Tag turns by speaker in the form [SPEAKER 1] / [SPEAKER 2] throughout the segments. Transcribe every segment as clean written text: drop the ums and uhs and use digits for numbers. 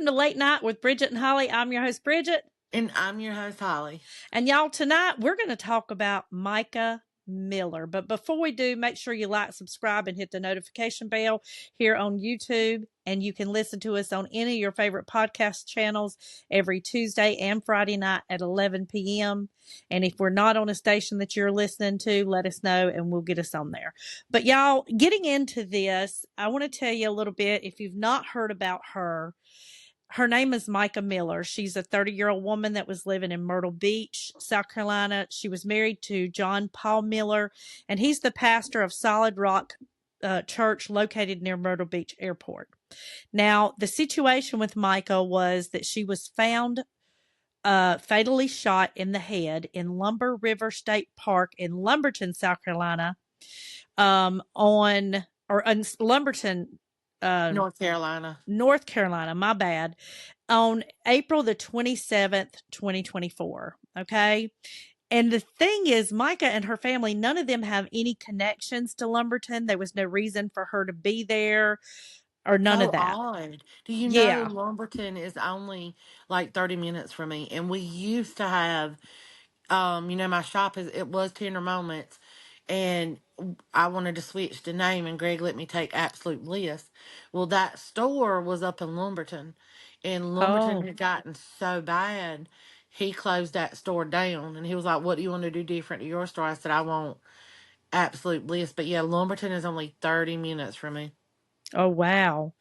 [SPEAKER 1] welcome to Late Night with Bridget and Holly. I'm your host, Bridget.
[SPEAKER 2] And I'm your host, Holly.
[SPEAKER 1] And y'all, tonight we're going to talk about Micha Miller. But before we do, make sure you like, subscribe, and hit the notification bell here on YouTube. And you can listen to us on any of your favorite podcast channels every Tuesday and Friday night at 11 p.m. And if we're not on a station that you're listening to, let us know and we'll get us on there. But y'all, getting into this, I want to tell you a little bit. If you've not heard about her, her name is Micha Miller. She's a 30-year-old woman that was living in Myrtle Beach, South Carolina. She was married to John Paul Miller, and he's the pastor of Solid Rock Church located near Myrtle Beach Airport. Now, the situation with Micha was that she was found fatally shot in the head in Lumber River State Park in Lumberton, South Carolina, Lumberton,
[SPEAKER 2] North Carolina,
[SPEAKER 1] my bad, on April the 27th, 2024. Okay. And the thing is, Micha and her family, none of them have any connections to Lumberton. There was no reason for her to be there or none of that.
[SPEAKER 2] Odd. Do you know
[SPEAKER 1] Yeah.
[SPEAKER 2] Lumberton is only like 30 minutes from me? And we used to have, my shop it was Tender Moments, and I wanted to switch the name, and Greg let me take Absolute Bliss. Well, that store was up in Lumberton, and Lumberton
[SPEAKER 1] Oh,
[SPEAKER 2] had gotten so bad, he closed that store down, and he was like, "What do you want to do different to your store?" I said, "I want Absolute Bliss." But yeah, Lumberton is only 30 minutes from me.
[SPEAKER 1] oh, wow.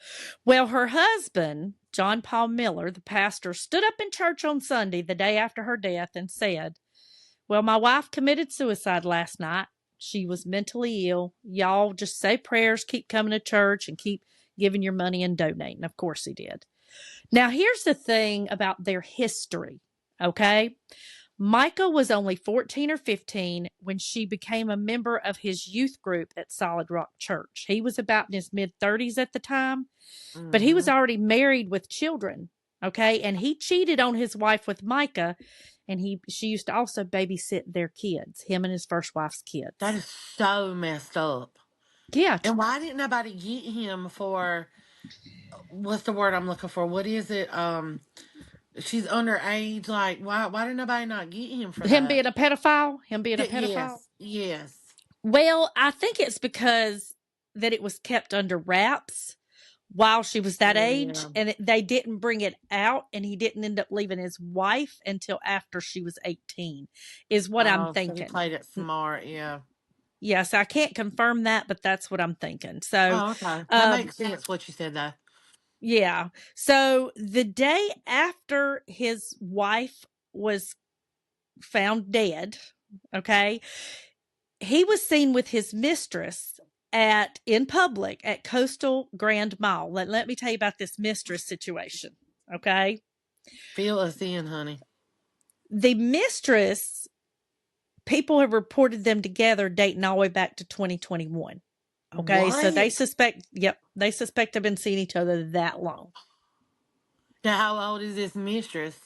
[SPEAKER 1] Well, her husband, John Paul Miller, the pastor, stood up in church on Sunday, the day after her death, and said, "Well, my wife committed suicide last night. She was mentally ill. Y'all just say prayers, keep coming to church, and keep giving your money and donating." Of course he did. Now, here's the thing about their history, okay? Micha was only 14 or 15 when she became a member of his youth group at Solid Rock Church. He was about in his mid 30s at the time, but he was
[SPEAKER 2] Hmm.
[SPEAKER 1] already married with children, okay? And he cheated on his wife with Micha, and she used to also babysit their kids, him and his first wife's
[SPEAKER 2] That
[SPEAKER 1] kids.
[SPEAKER 2] is so messed up.
[SPEAKER 1] Yeah.
[SPEAKER 2] And why didn't nobody get him for what's the word I'm looking for? What is it? She's underage. Like, why did nobody not get him for
[SPEAKER 1] Him
[SPEAKER 2] that?
[SPEAKER 1] being a pedophile, him being a pedophile.
[SPEAKER 2] Yes, yes.
[SPEAKER 1] Well, I think it's because that it was kept under wraps while she was that age,
[SPEAKER 2] Yeah.
[SPEAKER 1] and they didn't bring it out, and he didn't end up leaving his wife until after she was 18, is what I'm
[SPEAKER 2] Oh, so he
[SPEAKER 1] thinking.
[SPEAKER 2] played it smart. Yeah.
[SPEAKER 1] Yes, I can't confirm that, but that's what I'm thinking. So,
[SPEAKER 2] Oh, okay. That
[SPEAKER 1] um,
[SPEAKER 2] makes sense what you said though.
[SPEAKER 1] yeah. So the day after his wife was found dead, okay, he was seen with his mistress in public at Coastal Grand Mall. Let me tell you about this mistress situation, okay?
[SPEAKER 2] Fill us in, honey.
[SPEAKER 1] The mistress, people have reported them together dating all the way back to 2021. Okay, so they
[SPEAKER 2] What?
[SPEAKER 1] suspect, yep, they suspect they've been seeing each other that long.
[SPEAKER 2] Now, how old is this mistress?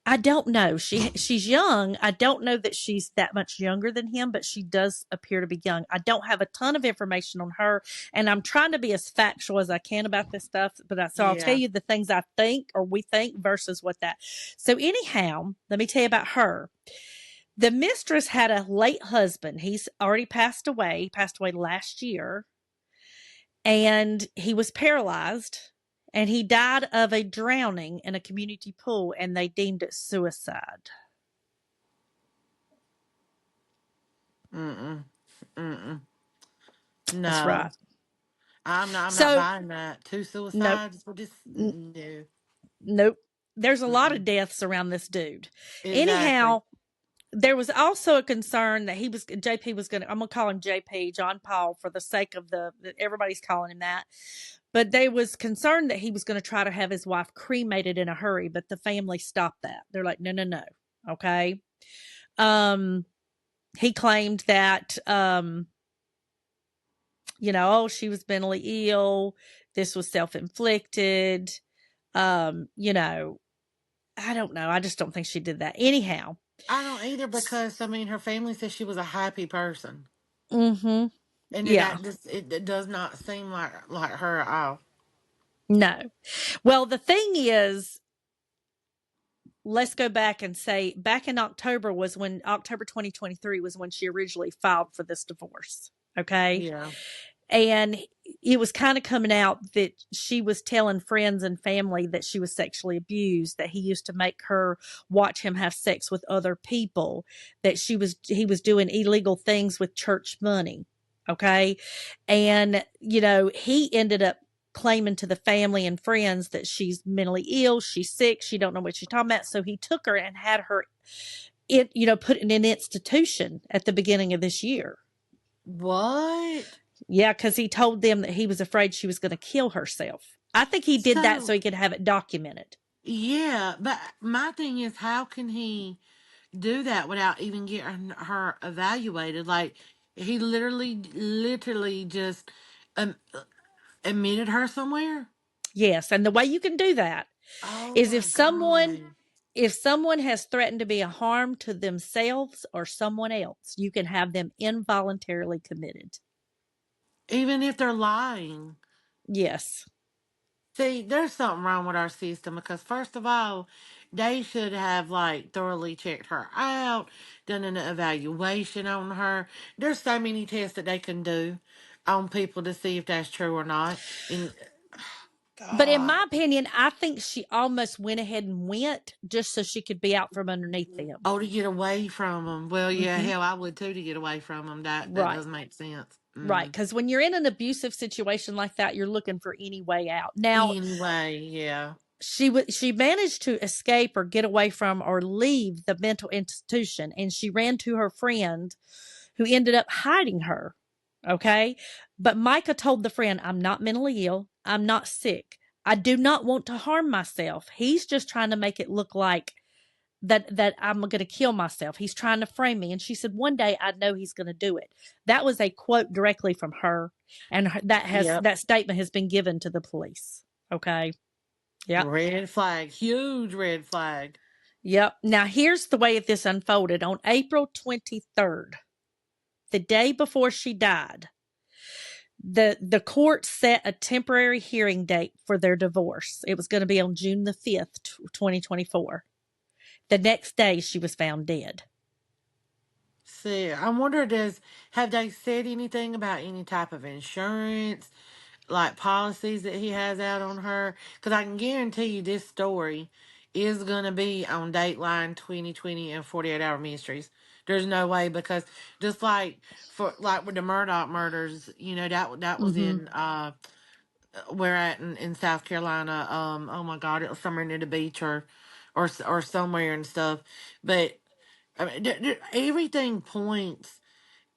[SPEAKER 1] I don't know. She's young. I don't know that she's that much younger than him, but she does appear to be young. I don't have a ton of information on her, and I'm trying to be as factual as I can about this stuff. So I'll tell
[SPEAKER 2] Yeah.
[SPEAKER 1] you the things I think or we think versus what that. So anyhow, let me tell you about her. The mistress had a late husband. He's already passed away. He passed away last year, and he was paralyzed, and he died of a drowning in a community pool, and they deemed it suicide.
[SPEAKER 2] Mm-mm. Mm-mm.
[SPEAKER 1] That's
[SPEAKER 2] No.
[SPEAKER 1] right.
[SPEAKER 2] I'm not
[SPEAKER 1] So,
[SPEAKER 2] buying that. Two
[SPEAKER 1] nope,
[SPEAKER 2] suicides? Well, just
[SPEAKER 1] n-
[SPEAKER 2] no.
[SPEAKER 1] nope. There's a lot of
[SPEAKER 2] Mm-mm.
[SPEAKER 1] deaths around this dude.
[SPEAKER 2] Exactly.
[SPEAKER 1] Anyhow, there was also a concern that JP was going to, I'm going to call him JP, John Paul, for the sake of everybody's calling him that. But they was concerned that he was going to try to have his wife cremated in a hurry, but the family stopped that. They're like, no, no, no. Okay. Um, he claimed that, oh, she was mentally ill. This was self-inflicted. Um, you know, I don't know. I just don't think she did that. Anyhow.
[SPEAKER 2] I don't either because her family says she was a happy person,
[SPEAKER 1] Mm-hmm.
[SPEAKER 2] and
[SPEAKER 1] Yeah.
[SPEAKER 2] it does not seem like her at all.
[SPEAKER 1] No. Well, the thing is, let's go back and say back in October 2023 was when she originally filed for this divorce. Okay.
[SPEAKER 2] Yeah.
[SPEAKER 1] And it was kind of coming out that she was telling friends and family that she was sexually abused, that he used to make her watch him have sex with other people, that he was doing illegal things with church money. Okay. And, he ended up claiming to the family and friends that she's mentally ill, she's sick, she don't know what she's talking about. So he took her and had her put in an institution at the beginning of this year.
[SPEAKER 2] What?
[SPEAKER 1] Yeah, because he told them that he was afraid she was going to kill herself. I think he did that so
[SPEAKER 2] So,
[SPEAKER 1] he could have it documented.
[SPEAKER 2] yeah, but my thing is, how can he do that without even getting her evaluated? Like, he literally just um, admitted her somewhere?
[SPEAKER 1] Yes, and the way you can do that
[SPEAKER 2] Oh
[SPEAKER 1] is
[SPEAKER 2] my God.
[SPEAKER 1] if someone has threatened to be a harm to themselves or someone else, you can have them involuntarily committed.
[SPEAKER 2] Even if they're lying.
[SPEAKER 1] Yes.
[SPEAKER 2] See, there's something wrong with our system because, first of all, they should have like thoroughly checked her out, done an evaluation on her. There's so many tests that they can do on people to see if that's true or not. And
[SPEAKER 1] But in
[SPEAKER 2] God,
[SPEAKER 1] my opinion, I think she almost went ahead and went just so she could be out from underneath them.
[SPEAKER 2] oh, to get away from them. Well, yeah,
[SPEAKER 1] Hmm.
[SPEAKER 2] hell, I would too to get away from them. That
[SPEAKER 1] Right.
[SPEAKER 2] does make sense.
[SPEAKER 1] Right. Because when you're in an abusive situation like that, you're looking for any way out. Now,
[SPEAKER 2] Anyway, yeah.
[SPEAKER 1] she managed to escape or get away from or leave the mental institution, and she ran to her friend who ended up hiding her. Okay. But Micah told the friend, I'm not mentally ill. I'm not sick. I do not want to harm myself. He's just trying to make it look like that I'm going to kill myself. He's trying to frame me. And she said, one day I know he's going to do it. That was a quote directly from her. And
[SPEAKER 2] Yep.
[SPEAKER 1] that statement has been given to the police. Okay. Yep.
[SPEAKER 2] Red flag. Huge red flag.
[SPEAKER 1] Yep. Now here's the way this unfolded. On April 23rd, the day before she died, the court set a temporary hearing date for their divorce. It was going to be on June the 5th, 2024. The next day she was found dead.
[SPEAKER 2] See, I wonder, have they said anything about any type of insurance, like policies that he has out on her? Because I can guarantee you this story is gonna be on Dateline 2020 and 48 Hour Mysteries. There's no way, because just like for like with the Murdoch murders, that was
[SPEAKER 1] Mm-hmm.
[SPEAKER 2] in where at in South Carolina. Oh my God, it was somewhere near the beach or somewhere and stuff. But I mean, everything points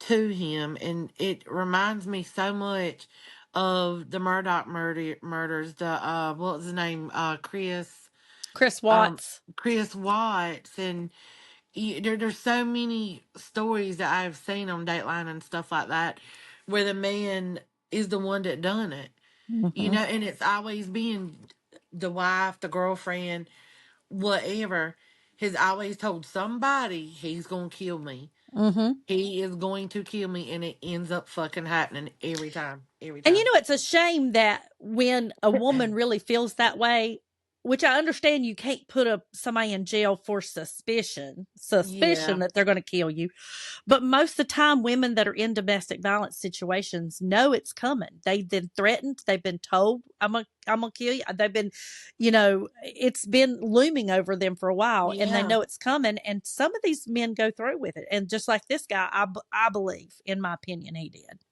[SPEAKER 2] to him, and it reminds me so much of the Murdoch murders. The what was his name?
[SPEAKER 1] Chris Watts.
[SPEAKER 2] Chris Watts, and there's so many stories that I've seen on Dateline and stuff like that, where the man is the one that done it.
[SPEAKER 1] Mm-hmm.
[SPEAKER 2] And it's always been the wife, the girlfriend, whatever, has always told somebody he's gonna kill me.
[SPEAKER 1] Mm-hmm.
[SPEAKER 2] He is going to kill me, and it ends up fucking happening every time. Every
[SPEAKER 1] And
[SPEAKER 2] time.
[SPEAKER 1] it's a shame that when a woman really feels that way, which I understand you can't put somebody in jail for suspicion
[SPEAKER 2] Yeah.
[SPEAKER 1] that they're going to kill you. But most of the time, women that are in domestic violence situations know it's coming. They've been threatened. They've been told, I'm gonna kill you. They've been, it's been looming over them for a while, and they
[SPEAKER 2] Yeah.
[SPEAKER 1] know it's coming. And some of these men go through with it. And just like this guy, I believe, in my opinion, he did.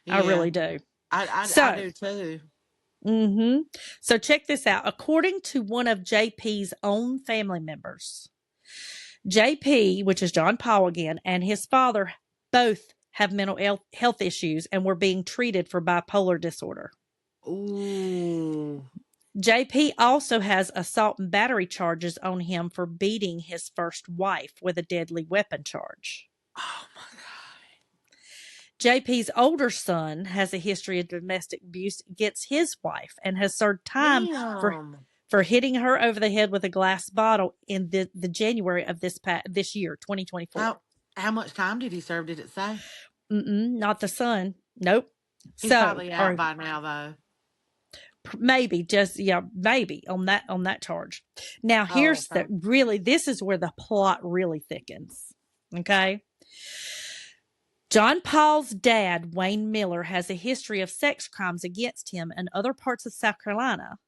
[SPEAKER 1] I
[SPEAKER 2] Yeah.
[SPEAKER 1] really do.
[SPEAKER 2] I
[SPEAKER 1] So,
[SPEAKER 2] do too.
[SPEAKER 1] mm-hmm. So check this out. According to one of JP's own family members, JP, which is John Paul again, and his father both have mental health issues and were being treated for bipolar disorder.
[SPEAKER 2] Ooh.
[SPEAKER 1] JP also has assault and battery charges on him for beating his first wife with a deadly weapon charge.
[SPEAKER 2] Oh my
[SPEAKER 1] JP's older son has a history of domestic abuse against his wife and has served time for
[SPEAKER 2] God. Damn.
[SPEAKER 1] hitting her over the head with a glass bottle in the January of this year, 2024.
[SPEAKER 2] How much time did he serve? Did it say?
[SPEAKER 1] Not the son. Nope.
[SPEAKER 2] He's
[SPEAKER 1] So,
[SPEAKER 2] probably out
[SPEAKER 1] or
[SPEAKER 2] by now though.
[SPEAKER 1] maybe maybe on that charge. Now
[SPEAKER 2] Oh,
[SPEAKER 1] here's
[SPEAKER 2] okay.
[SPEAKER 1] this is where the plot really thickens. Okay. John Paul's dad, Wayne Miller, has a history of sex crimes against him in other parts of South Carolina.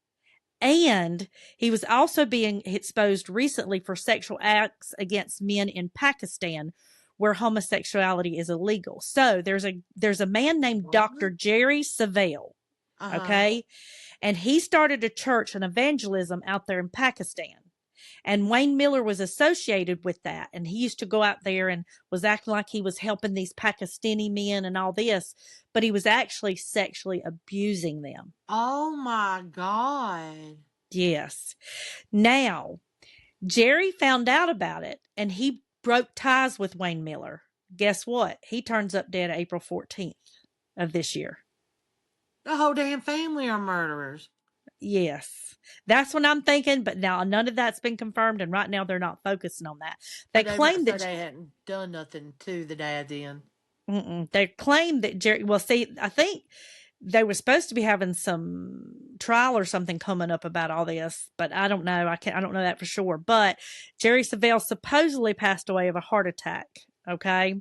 [SPEAKER 1] And he was also being exposed recently for sexual acts against men in Pakistan, where homosexuality is illegal. So there's a man named Dr.
[SPEAKER 2] What?
[SPEAKER 1] Jerry Savelle,
[SPEAKER 2] Uh-huh.
[SPEAKER 1] okay? And he started a church and evangelism out there in Pakistan. And Wayne Miller was associated with that. And he used to go out there and was acting like he was helping these Pakistani men and all this, but he was actually sexually abusing them.
[SPEAKER 2] Oh my God.
[SPEAKER 1] Yes. Now, Jerry found out about it and he broke ties with Wayne Miller. Guess what? He turns up dead April 14th of this year.
[SPEAKER 2] The whole damn family are murderers.
[SPEAKER 1] Yes. That's what I'm thinking, but now none of that's been confirmed, and right now they're not focusing on that. They claim
[SPEAKER 2] So
[SPEAKER 1] that
[SPEAKER 2] they hadn't done nothing to the dad then.
[SPEAKER 1] they claim that Jerry. Well, see, I think they were supposed to be having some trial or something coming up about all this, but I don't know. I don't know that for sure. But Jerry Savelle supposedly passed away of a heart attack. Okay.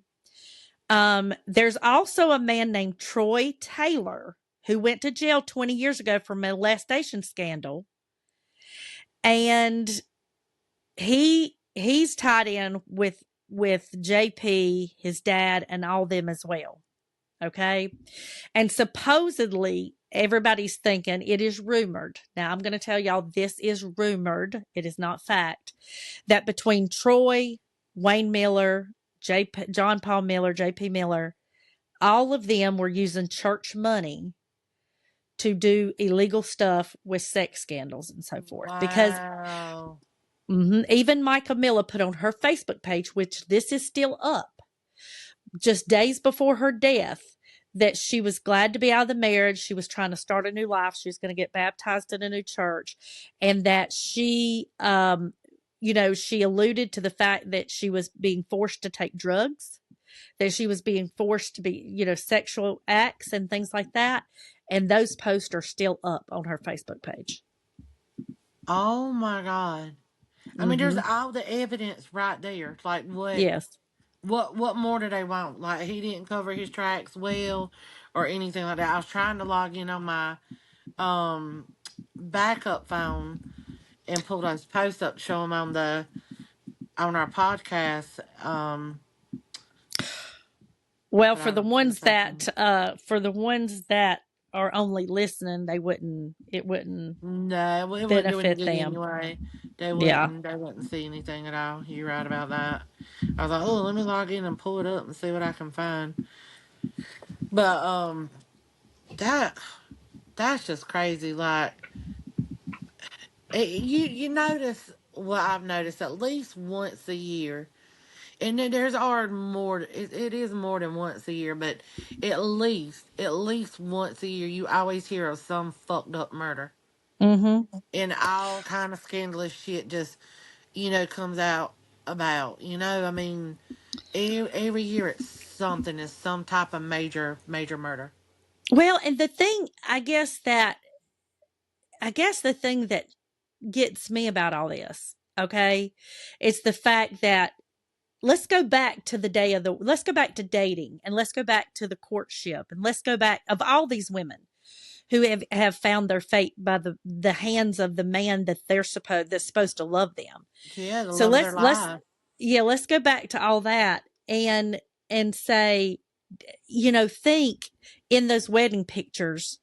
[SPEAKER 1] There's also a man named Troy Taylor who went to jail 20 years ago for molestation scandal, and he's tied in with JP, his dad, and all them as well. Okay. And supposedly everybody's thinking, it is rumored. Now I'm going to tell y'all this is rumored. It is not fact, that between Troy, Wayne Miller, John Paul Miller, JP Miller, all of them were using church money to do illegal stuff with sex scandals and so forth. Because
[SPEAKER 2] Wow.
[SPEAKER 1] even Micha Miller put on her Facebook page, which this is still up, just days before her death, that she was glad to be out of the marriage. She was trying to start a new life. She was going to get baptized in a new church. And that she, she alluded to the fact that she was being forced to take drugs, that she was being forced to be, sexual acts and things like that. And those posts are still up on her Facebook page.
[SPEAKER 2] Oh my God. I mean, there's
[SPEAKER 1] Mm-hmm.
[SPEAKER 2] all the evidence right there. Like
[SPEAKER 1] Yes.
[SPEAKER 2] what more do they want? Like he didn't cover his tracks well or anything like that. I was trying to log in on my backup phone and pull those posts up, show them on our podcast.
[SPEAKER 1] Well,
[SPEAKER 2] But I was gonna say something.
[SPEAKER 1] for the ones that are only listening, it wouldn't
[SPEAKER 2] No, it wouldn't do any
[SPEAKER 1] benefit
[SPEAKER 2] good
[SPEAKER 1] them.
[SPEAKER 2] anyway.
[SPEAKER 1] Yeah.
[SPEAKER 2] They wouldn't see anything at all. You're right about that. I was like, oh, let me log in and pull it up and see what I can find. But that that's just crazy. Like you notice what I've noticed at least once a year, and then there's are more. It is more than once a year, but at least once a year, you always hear of some fucked up murder,
[SPEAKER 1] Mm-hmm.
[SPEAKER 2] and all kind of scandalous shit just comes out about. I mean, every year it's something. It's some type of major murder.
[SPEAKER 1] Well, and I guess the thing that gets me about all this, okay, is the fact that let's go back to let's go back to dating, and let's go back to the courtship, and let's go back of all these women who have found their fate by the hands of the man that's supposed to love them.
[SPEAKER 2] Yeah, the
[SPEAKER 1] So
[SPEAKER 2] love of their life.
[SPEAKER 1] let's go back to all that and say, think in those wedding pictures,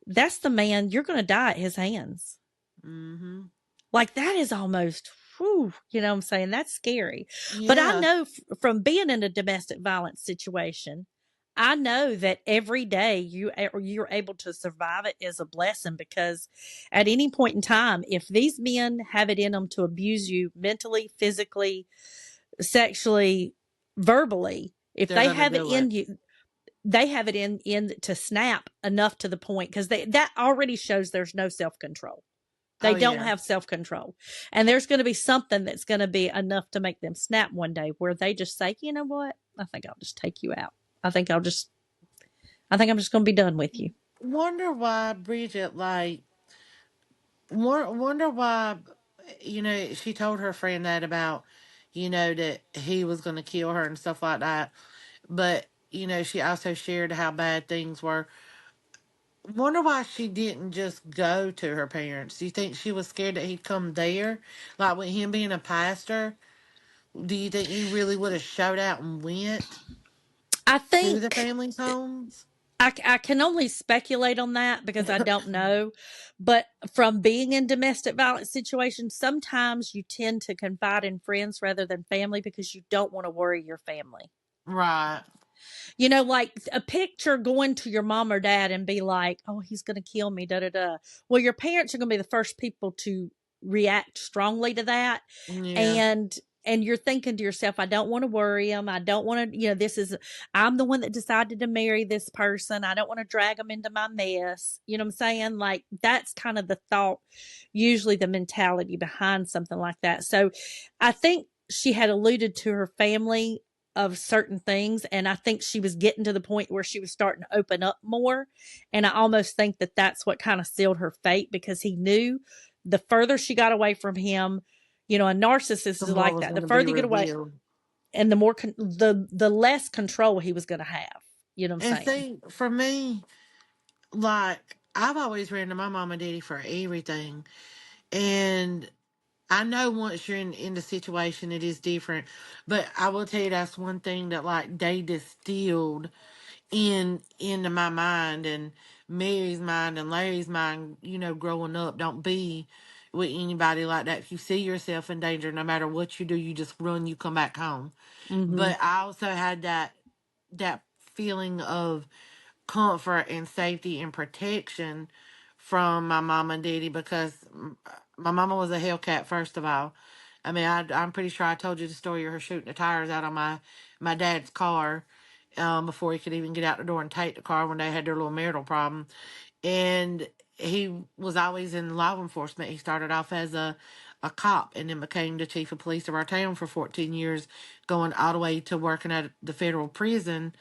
[SPEAKER 1] that's the man you're going to die at his hands.
[SPEAKER 2] Mm-hmm.
[SPEAKER 1] Like that is almost, whew, you know what I'm saying? That's scary. But I
[SPEAKER 2] Yeah,
[SPEAKER 1] know from being in a domestic violence situation, I know that every day you're able to survive it is a blessing, because at any point in time, if these men have it in them to abuse you mentally, physically, sexually, verbally, if
[SPEAKER 2] they're
[SPEAKER 1] they
[SPEAKER 2] gonna
[SPEAKER 1] have it
[SPEAKER 2] do it.
[SPEAKER 1] in you, they have it in to snap enough to the point, because that already shows there's no self-control. They
[SPEAKER 2] Oh
[SPEAKER 1] don't
[SPEAKER 2] yeah.
[SPEAKER 1] have self-control. And there's going to be something that's going to be enough to make them snap one day, where they just say, you know what? I think I'll just take you out. I think I'm just going to be done with you.
[SPEAKER 2] wonder why Bridget, like, wonder why, she told her friend that about, that he was going to kill her and stuff like that. But, she also shared how bad things were. Wonder why she didn't just go to her parents. Do you think she was scared that he'd come there? Like, with him being a pastor, do you think he really would have showed out and went
[SPEAKER 1] I
[SPEAKER 2] to the
[SPEAKER 1] think
[SPEAKER 2] family's homes?
[SPEAKER 1] I can only speculate on that because I don't know. But from being in domestic violence situations, sometimes you tend to confide in friends rather than family because you don't want to worry your family.
[SPEAKER 2] Right.
[SPEAKER 1] Like a picture going to your mom or dad and be like, oh, he's going to kill me, da da da. Well, your parents are going to be the first people to react strongly to that.
[SPEAKER 2] Yeah.
[SPEAKER 1] And you're thinking to yourself, I don't want to worry him. I don't want to, I'm the one that decided to marry this person. I don't want to drag them into my mess. You know what I'm saying? Like that's kind of the thought, usually the mentality behind something like that. So I think she had alluded to her family of certain things. And I think she was getting to the point where she was starting to open up more. And I almost think that that's what kind of sealed her fate because he knew the further she got away from him, a narcissist
[SPEAKER 2] The
[SPEAKER 1] is
[SPEAKER 2] more
[SPEAKER 1] like
[SPEAKER 2] was
[SPEAKER 1] that.
[SPEAKER 2] going
[SPEAKER 1] The
[SPEAKER 2] to be
[SPEAKER 1] further you get away,
[SPEAKER 2] revealed.
[SPEAKER 1] and the more the less control he was going to have. You know what I'm
[SPEAKER 2] And
[SPEAKER 1] saying?
[SPEAKER 2] see, for me, like, I've always ran to my mom and daddy for everything. And I know once you're in the situation, it is different. But I will tell you that's one thing that, like, they distilled into my mind and Mary's mind and Larry's mind, growing up. Don't be with anybody like that. If you see yourself in danger, no matter what you do, you just run, you come back home.
[SPEAKER 1] Mm-hmm.
[SPEAKER 2] But I also had that feeling of comfort and safety and protection from my mom and daddy because my mama was a Hellcat, first of all. I mean, I'm pretty sure I told you the story of her shooting the tires out on my dad's car before he could even get out the door and take the car when they had their little marital problem. And he was always in law enforcement. He started off as a cop and then became the chief of police of our town for 14 years, going all the way to working at the federal prison,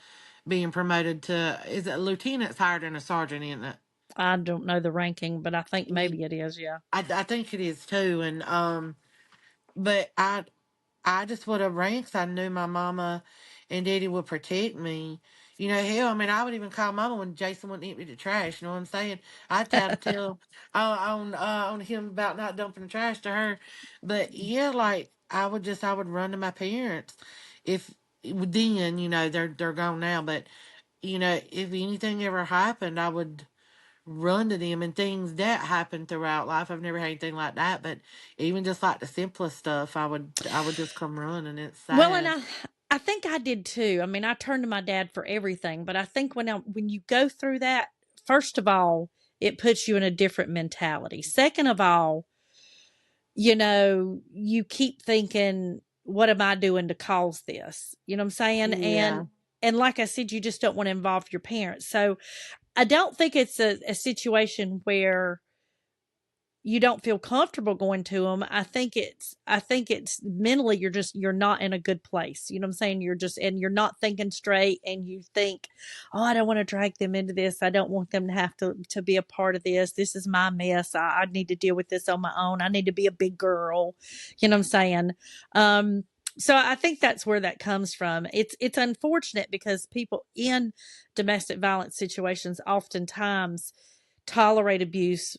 [SPEAKER 2] being promoted to, is it a lieutenant's higher than a sergeant, isn't it?
[SPEAKER 1] I don't know the ranking, but I think
[SPEAKER 2] Ye-
[SPEAKER 1] maybe it is. Yeah.
[SPEAKER 2] I think it is too. And but I just would have ran 'cause I knew my mama and daddy would protect me. Hell, I mean, I would even call mama when Jason wouldn't empty the trash. You know what I'm saying? I'd try to tell on him about not dumping the trash to her. But yeah, like I would run to my parents if then they're gone now. But if anything ever happened, I would run to them and things that happen throughout life. I've never had anything like that, but even just like the simplest stuff, I would just come running. It's
[SPEAKER 1] Well, and
[SPEAKER 2] sad.
[SPEAKER 1] I think I did too. I mean, I turned to my dad for everything, but I think when you go through that, first of all, it puts you in a different mentality. Second of all, you keep thinking, what am I doing to cause this? You know what I'm saying?
[SPEAKER 2] Yeah.
[SPEAKER 1] And like I said, you just don't want to involve your parents. So I don't think it's a situation where you don't feel comfortable going to them. I think it's mentally you're not in a good place. You know what I'm saying? You're not thinking straight and you think, "Oh, I don't want to drag them into this. I don't want them to have to be a part of this. This is my mess. I need to deal with this on my own. I need to be a big girl." You know what I'm saying? So I think that's where that comes from. It's unfortunate because people in domestic violence situations oftentimes tolerate abuse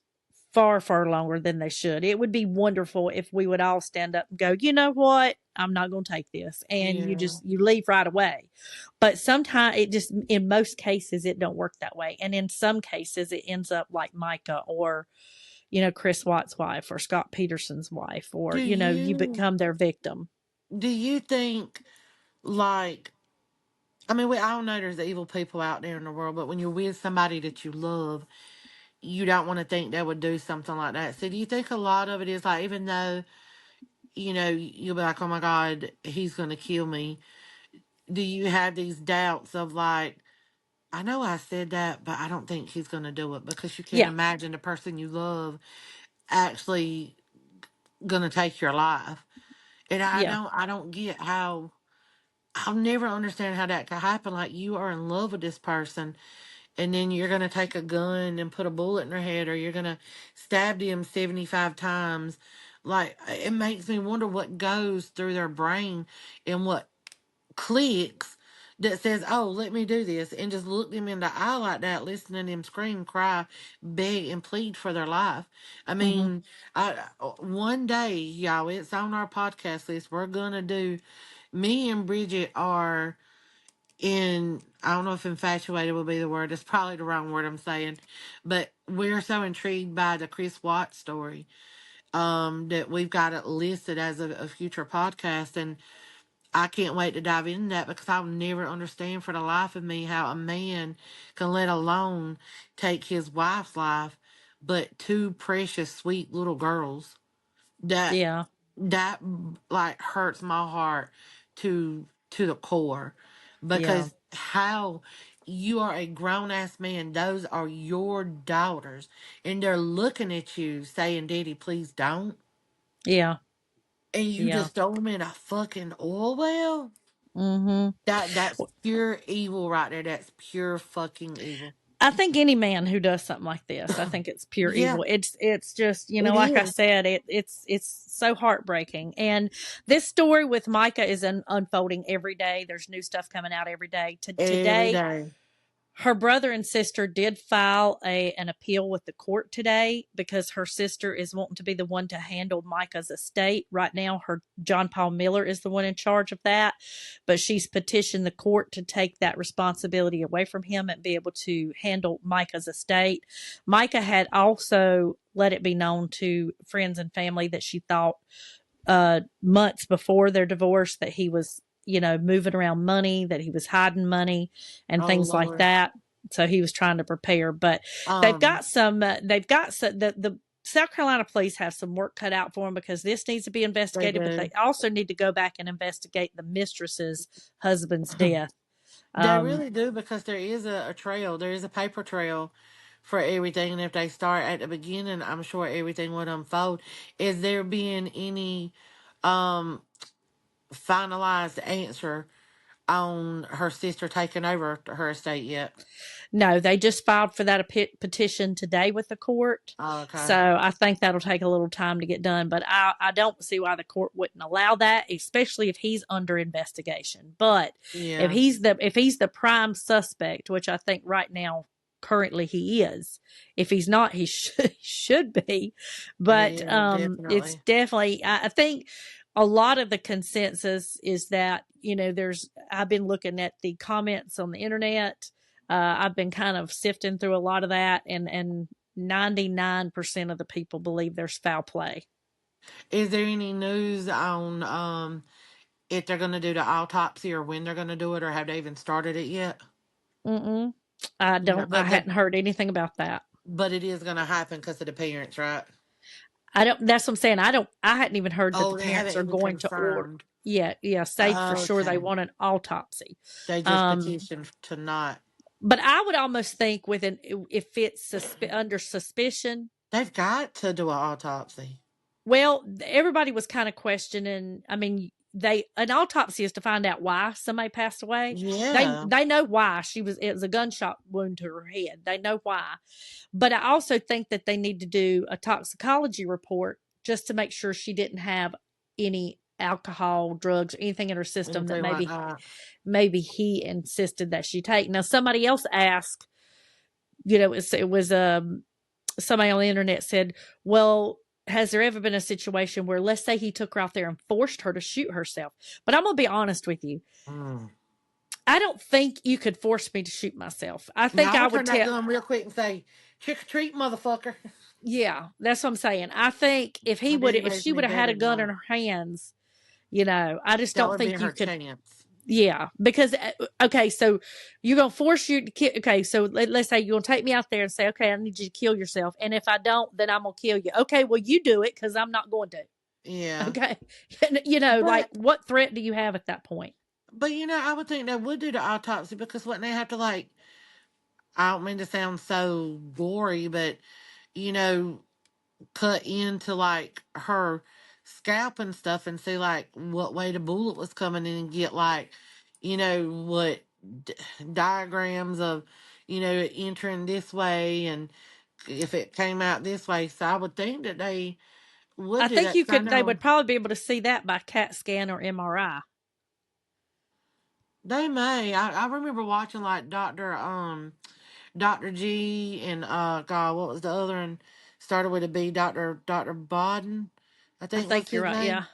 [SPEAKER 1] far, far longer than they should. It would be wonderful if we would all stand up and go, you know what? I'm not going to take this. And
[SPEAKER 2] Yeah.
[SPEAKER 1] you leave right away. But sometimes in most cases, it don't work that way. And in some cases, it ends up like Micah or, Chris Watt's wife or Scott Peterson's wife,
[SPEAKER 2] Do
[SPEAKER 1] or, you
[SPEAKER 2] you
[SPEAKER 1] become their victim.
[SPEAKER 2] do you think, like, I mean, we all know there's evil people out there in the world, but when you're with somebody that you love, you don't want to think they would do something like that. So do you think a lot of it is like, even though, you'll be like, oh my God, he's going to kill me. Do you have these doubts of like, I know I said that, but I don't think he's going to do it because you can't
[SPEAKER 1] Yeah.
[SPEAKER 2] imagine the person you love actually going to take your life. And
[SPEAKER 1] Yeah.
[SPEAKER 2] I don't get how, I'll never understand how that could happen. Like, you are in love with this person and then you're going to take a gun and put a bullet in her head, or you're going to stab them 75 times. Like, it makes me wonder what goes through their brain and what clicks that says, oh, let me do this, and just look them in the eye like that, listening to them scream, cry, beg, and plead for their life. I
[SPEAKER 1] Mm-hmm.
[SPEAKER 2] mean, one day, y'all, it's on our podcast list. We're going to do, me and Bridget are in, I don't know if infatuated would be the word. It's probably the wrong word I'm saying, but we're so intrigued by the Chris Watts story, that we've got it listed as a future podcast. And I can't wait to dive into that, because I'll never understand for the life of me how a man can, let alone take his wife's life, but two precious, sweet little girls. That
[SPEAKER 1] Yeah.
[SPEAKER 2] that like hurts my heart to the core,
[SPEAKER 1] Yeah.
[SPEAKER 2] because how you are a grown ass man, those are your daughters, and they're looking at you saying, "Daddy, please don't,"
[SPEAKER 1] Yeah.
[SPEAKER 2] and you
[SPEAKER 1] Yeah.
[SPEAKER 2] just throw them in a fucking oil well.
[SPEAKER 1] Mm-hmm.
[SPEAKER 2] That's pure evil right there. That's pure fucking evil.
[SPEAKER 1] I think any man who does something like this, I think it's pure
[SPEAKER 2] Yeah,
[SPEAKER 1] evil. It's just,
[SPEAKER 2] it
[SPEAKER 1] like I
[SPEAKER 2] is.
[SPEAKER 1] said, it's so heartbreaking. And this story with Micah is unfolding every day. There's new stuff coming out every day.
[SPEAKER 2] Every
[SPEAKER 1] Today,
[SPEAKER 2] day.
[SPEAKER 1] her brother and sister did file an appeal with the court today, because her sister is wanting to be the one to handle Micah's estate. Right now, her John Paul Miller is the one in charge of that, but she's petitioned the court to take that responsibility away from him and be able to handle Micah's estate. Micah had also let it be known to friends and family that she thought, months before their divorce, that he was, moving around money, that he was hiding money and
[SPEAKER 2] Oh
[SPEAKER 1] things like
[SPEAKER 2] Lord.
[SPEAKER 1] that. So he was trying to prepare, but
[SPEAKER 2] Um,
[SPEAKER 1] they've got some, the South Carolina police have some work cut out for them, because this needs to be
[SPEAKER 2] they
[SPEAKER 1] investigated, but
[SPEAKER 2] do.
[SPEAKER 1] they also need to go back and investigate the mistress's husband's death.
[SPEAKER 2] They
[SPEAKER 1] Um,
[SPEAKER 2] really do, because there is a trail. There is a paper trail for everything. And if they start at the beginning, I'm sure everything would unfold. Is there being any um finalized answer on her sister taking over her estate yet?
[SPEAKER 1] No, they just filed for that petition today with the court.
[SPEAKER 2] Oh, okay.
[SPEAKER 1] So I think that'll take a little time to get done. But I don't see why the court wouldn't allow that, especially if he's under investigation. But
[SPEAKER 2] Yeah.
[SPEAKER 1] if he's the prime suspect, which I think right now currently he is, if he's not, he should be. But
[SPEAKER 2] Yeah,
[SPEAKER 1] it's
[SPEAKER 2] definitely.
[SPEAKER 1] definitely, I think a lot of the consensus is that, I've been looking at the comments on the internet. I've been kind of sifting through a lot of that, and 99% of the people believe there's foul play.
[SPEAKER 2] Is there any news on if they're gonna do the autopsy, or when they're gonna do it, or have they even started it yet?
[SPEAKER 1] Mm-mm. I
[SPEAKER 2] Yeah,
[SPEAKER 1] don't. I hadn't heard anything about that.
[SPEAKER 2] but it is gonna happen because of the parents, right?
[SPEAKER 1] I don't. That's what I'm saying. I don't. I hadn't even heard that the
[SPEAKER 2] Oh, they
[SPEAKER 1] parents
[SPEAKER 2] haven't
[SPEAKER 1] are
[SPEAKER 2] even
[SPEAKER 1] going to order.
[SPEAKER 2] confirmed.
[SPEAKER 1] Yeah, yeah. Say for sure they
[SPEAKER 2] Okay.
[SPEAKER 1] want an autopsy.
[SPEAKER 2] They just
[SPEAKER 1] Um,
[SPEAKER 2] petitioned to not.
[SPEAKER 1] but I would almost think with if it's under suspicion.
[SPEAKER 2] They've got to do an autopsy.
[SPEAKER 1] Well, everybody was kind of questioning. I mean, an autopsy is to find out why somebody passed away.
[SPEAKER 2] Yeah.
[SPEAKER 1] They know why it was a gunshot wound to her head. They know why. But I also think that they need to do a toxicology report just to make sure she didn't have any alcohol, drugs, or anything in her system that
[SPEAKER 2] Anything like that.
[SPEAKER 1] maybe he insisted that she take. Now somebody else asked, it was somebody on the internet said, well, has there ever been a situation where, let's say he took her out there and forced her to shoot herself? But I'm going to be honest with you.
[SPEAKER 2] Mm.
[SPEAKER 1] I don't think you could force me to shoot myself. I
[SPEAKER 2] Now
[SPEAKER 1] think
[SPEAKER 2] I'm
[SPEAKER 1] I
[SPEAKER 2] gonna
[SPEAKER 1] would
[SPEAKER 2] turn that
[SPEAKER 1] tell,
[SPEAKER 2] gun real quick and say, trick or treat, motherfucker.
[SPEAKER 1] yeah, that's what I'm saying. I think
[SPEAKER 2] My daddy
[SPEAKER 1] if
[SPEAKER 2] raised
[SPEAKER 1] she
[SPEAKER 2] me
[SPEAKER 1] would have had
[SPEAKER 2] better
[SPEAKER 1] a
[SPEAKER 2] than
[SPEAKER 1] gun in
[SPEAKER 2] that.
[SPEAKER 1] her hands, I just
[SPEAKER 2] That
[SPEAKER 1] don't
[SPEAKER 2] would be
[SPEAKER 1] think you
[SPEAKER 2] her
[SPEAKER 1] could.
[SPEAKER 2] chance.
[SPEAKER 1] Yeah, because okay, so you're gonna force you to kill. Okay, so let's say you're gonna take me out there and say, okay, I need you to kill yourself, and if I don't, then I'm gonna kill you. Okay, well you do it because I'm not going to.
[SPEAKER 2] Yeah.
[SPEAKER 1] Okay, like
[SPEAKER 2] But
[SPEAKER 1] what threat do you have at that point?
[SPEAKER 2] I would think they would do the autopsy, because wouldn't they have to, like, I don't mean to sound so gory, but you know, cut into like her scalp and stuff and see like what way the bullet was coming in, and get like, what, d- diagrams of, entering this way, and if it came out this way. So I would think that they would
[SPEAKER 1] I
[SPEAKER 2] do
[SPEAKER 1] think
[SPEAKER 2] that. 'Cause I
[SPEAKER 1] they
[SPEAKER 2] know
[SPEAKER 1] would probably be able to see that by CAT scan or MRI.
[SPEAKER 2] they may. I remember watching like Dr. G and God, what was the other one? Started with a B, Dr. Bodden, I
[SPEAKER 1] I
[SPEAKER 2] think was
[SPEAKER 1] think you're
[SPEAKER 2] his
[SPEAKER 1] right. Yeah.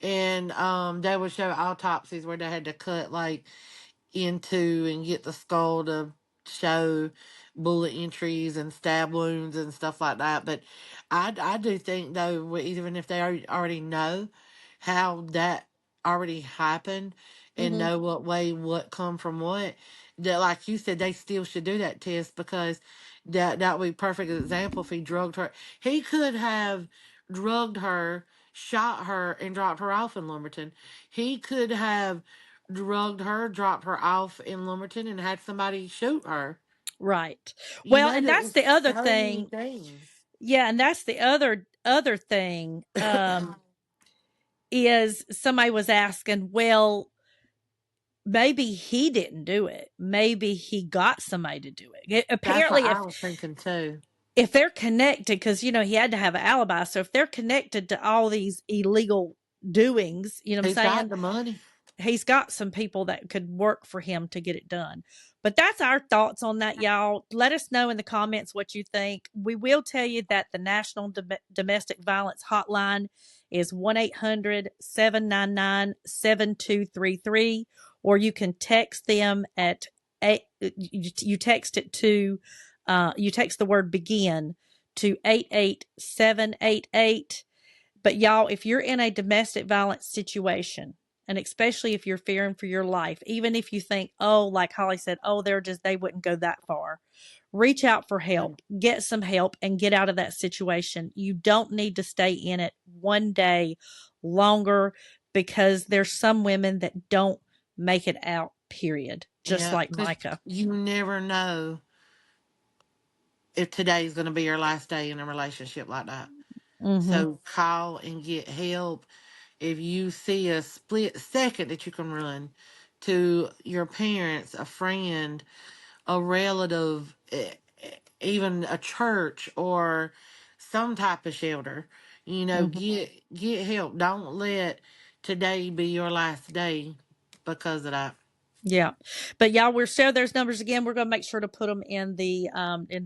[SPEAKER 2] name. And they would show autopsies where they had to cut like into and get the skull to show bullet entries and stab wounds and stuff like that. But I do think though, even if they already know how that already happened and
[SPEAKER 1] Mm-hmm.
[SPEAKER 2] know what come from what, that like you said, they still should do that test, because that would be a perfect example. If he drugged her, he could have drugged her, shot her, and dropped her off in Lumberton. He could have drugged her, dropped her off in Lumberton, and had somebody shoot her.
[SPEAKER 1] Right. Well, and
[SPEAKER 2] There
[SPEAKER 1] that's
[SPEAKER 2] was
[SPEAKER 1] the other
[SPEAKER 2] so many
[SPEAKER 1] thing.
[SPEAKER 2] things.
[SPEAKER 1] Yeah, and that's the other thing. Is somebody was asking, well, maybe he didn't do it. Maybe he got somebody to do it.
[SPEAKER 2] That's what
[SPEAKER 1] Apparently,
[SPEAKER 2] I was thinking too.
[SPEAKER 1] if they're connected, because he had to have an alibi. So if they're connected to all these illegal doings, you know what I'm
[SPEAKER 2] He's got
[SPEAKER 1] saying?
[SPEAKER 2] the money.
[SPEAKER 1] He's got some people that could work for him to get it done. But that's our thoughts on that, y'all. Let us know in the comments what you think. We will tell you that the National Domestic Violence Hotline is 1-800-799-7233, or you can text them at you text it to you text the word begin to 88788. But y'all, if you're in a domestic violence situation, and especially if you're fearing for your life, even if you think, oh, like Holly said, oh, they wouldn't go that far, reach out for help, get some help, and get out of that situation. You don't need to stay in it one day longer, because there's some women that don't make it out, period. Just
[SPEAKER 2] Yeah,
[SPEAKER 1] like
[SPEAKER 2] because
[SPEAKER 1] Micha.
[SPEAKER 2] you never know if today's going to be your last day in a relationship like that.
[SPEAKER 1] Mm-hmm.
[SPEAKER 2] So call and get help. If you see a split second that you can run to your parents, a friend, a relative, even a church or some type of shelter,
[SPEAKER 1] Mm-hmm.
[SPEAKER 2] get help. Don't let today be your last day because of that.
[SPEAKER 1] Yeah. But y'all, we'll share those numbers again. We're going to make sure to put them in the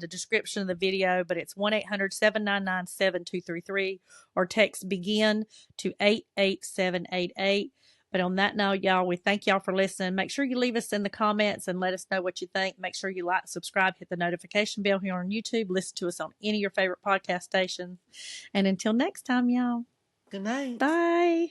[SPEAKER 1] description of the video, but it's 1-800-799-7233, or text begin to 88788. But on that note, y'all, we thank y'all for listening. Make sure you leave us in the comments and let us know what you think. Make sure you like, subscribe, hit the notification bell here on YouTube. Listen to us on any of your favorite podcast stations. And until next time, y'all.
[SPEAKER 2] Good night.
[SPEAKER 1] Bye.